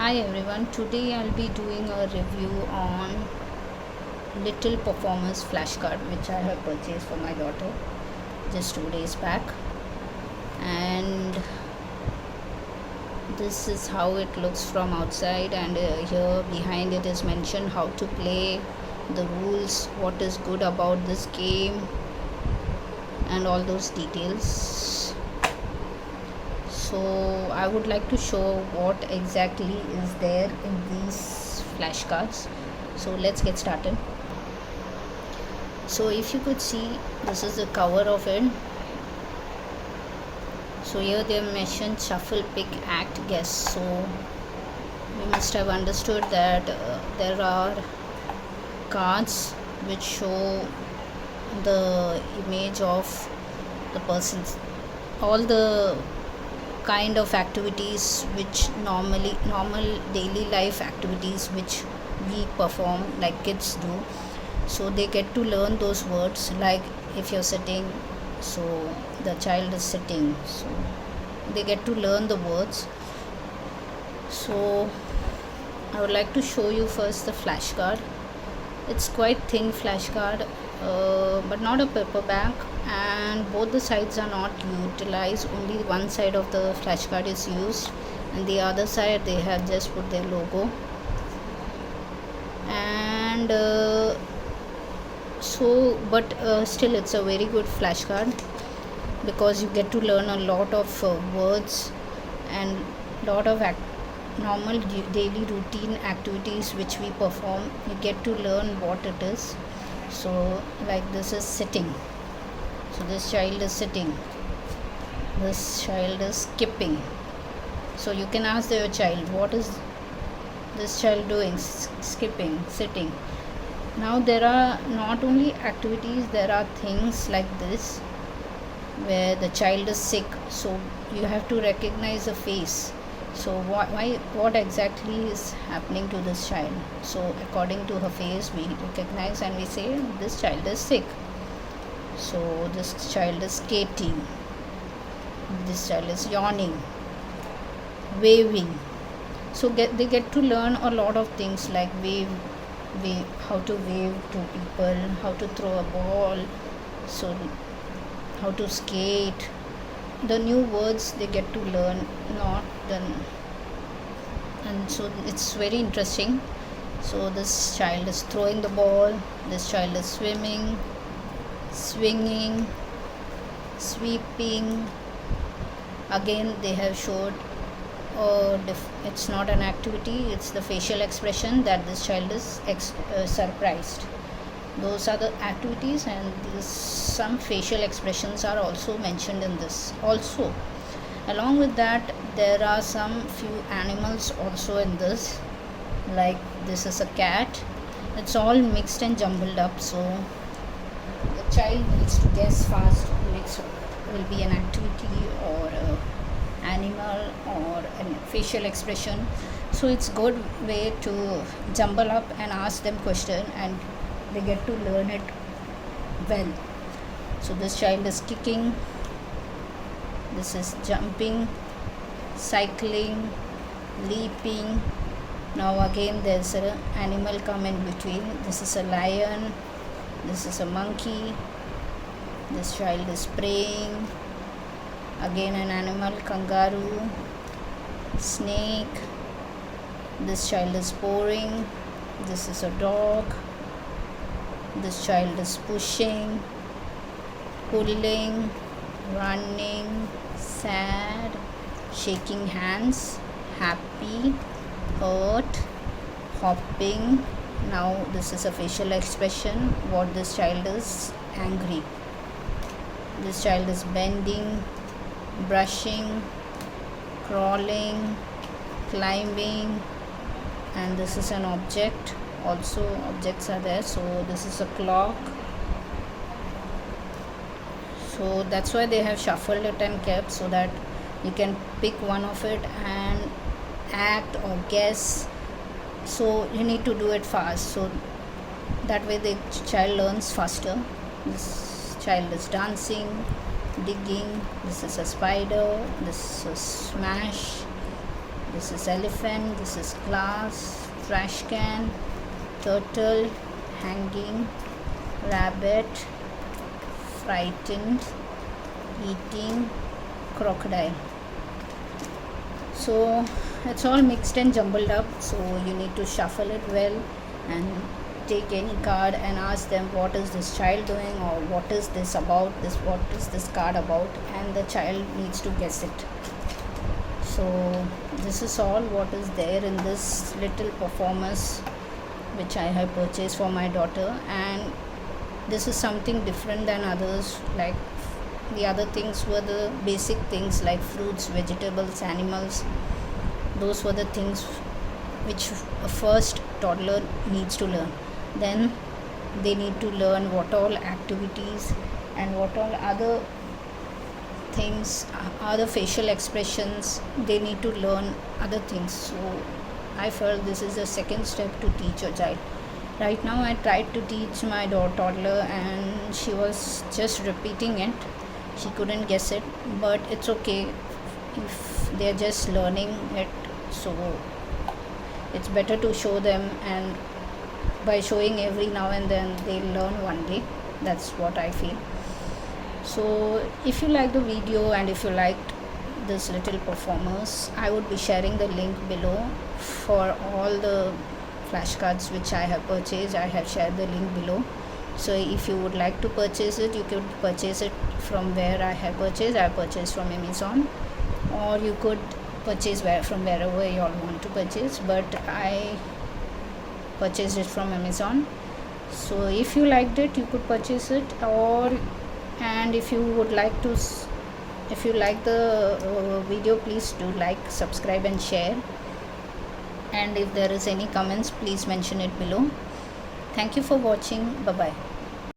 Hi everyone, today I'll be doing a review on Little Performers flashcard which I have purchased for my daughter just 2 days back, and this is how it looks from outside, and here behind it is mentioned how to play, the rules, what is good about this game, and all those details. So I would like to show what exactly is there in these flashcards. So let's get started. So if you could see, this is the cover of it. So here they mentioned shuffle, pick, act, guess. So we must have understood that there are cards which show the image of the persons, all the kind of activities which normal daily life activities which we perform like kids do. So they get to learn those words, like if you're sitting, so the child is sitting, so they get to learn the words. So I would like to show you first the flashcard. It's quite thin flashcard, but not a paperback, and both the sides are not utilized. Only one side of the flashcard is used, and the other side they have just put their logo. And still it's a very good flashcard because you get to learn a lot of words and lot of normal daily routine activities which we perform. You get to learn what it is. So like this is sitting, so this child is sitting, this child is skipping. So you can ask your child, what is this child doing? Skipping, sitting. Now there are not only activities, there are things like this where the child is sick, so you have to recognize the face. So what exactly is happening to this child? So according to her face we recognize and we say this child is sick. So this child is skating, this child is yawning, waving. So they get to learn a lot of things like wave, how to wave to people, how to throw a ball, so how to skate. The new words they get to learn, not then, and so it's very interesting. So this child is throwing the ball, this child is swimming, swinging, sweeping. Again they have showed it's not an activity, it's the facial expression that this child is surprised. Those are the activities, and some facial expressions are also mentioned in this. Also along with that there are some few animals also in this, like this is a cat. It's all mixed and jumbled up, so the child needs to guess fast which will be an activity or animal or a facial expression. So it's good way to jumble up and ask them question, and they get to learn it well. So this child is kicking, this is jumping, cycling, leaping. Now again there's an animal come in between. This is a lion, this is a monkey, this child is praying. Again an animal, kangaroo, snake, this child is pouring, this is a dog, this child is pushing, pulling, running, sad, shaking hands, happy, hurt, hopping. Now this is a facial expression, what this child is angry. This child is bending, brushing, crawling, climbing, and this is an object. Also objects are there, so this is a clock. So that's why they have shuffled it and kept, so that you can pick one of it and act or guess. So you need to do it fast, so that way the child learns faster. This child is dancing, digging, this is a spider, this is a smash, This is elephant, this is glass, trash can, turtle, hanging, rabbit, frightened, eating, crocodile. So it's all mixed and jumbled up, so you need to shuffle it well and take any card and ask them what is this child doing, or what is this about, what is this card about, and the child needs to guess it. So this is all what is there in this little performance which I have purchased for my daughter, and this is something different than others. Like the other things were the basic things like fruits, vegetables, animals. Those were the things which a first toddler needs to learn. Then they need to learn what all activities and what all other things, other facial expressions, they need to learn other things. So I felt this is the second step to teach a child. Right now I tried to teach my toddler and she was just repeating it. She couldn't guess it, but it's okay if they're just learning it. So it's better to show them, and by showing every now and then they'll learn one day. That's what I feel. So if you like the video and if you liked this little performance, I would be sharing the link below for all the flashcards which I have purchased. I have shared the link below. So if you would like to purchase it, you could purchase it from where I have purchased. I purchased from Amazon, or you could purchase from wherever you all want to purchase, but I purchased it from Amazon. So if you liked it, you could purchase it, and if you would like to, if you like the video, please do like, subscribe and share, and if there is any comments, please mention it below. Thank you for watching. Bye bye.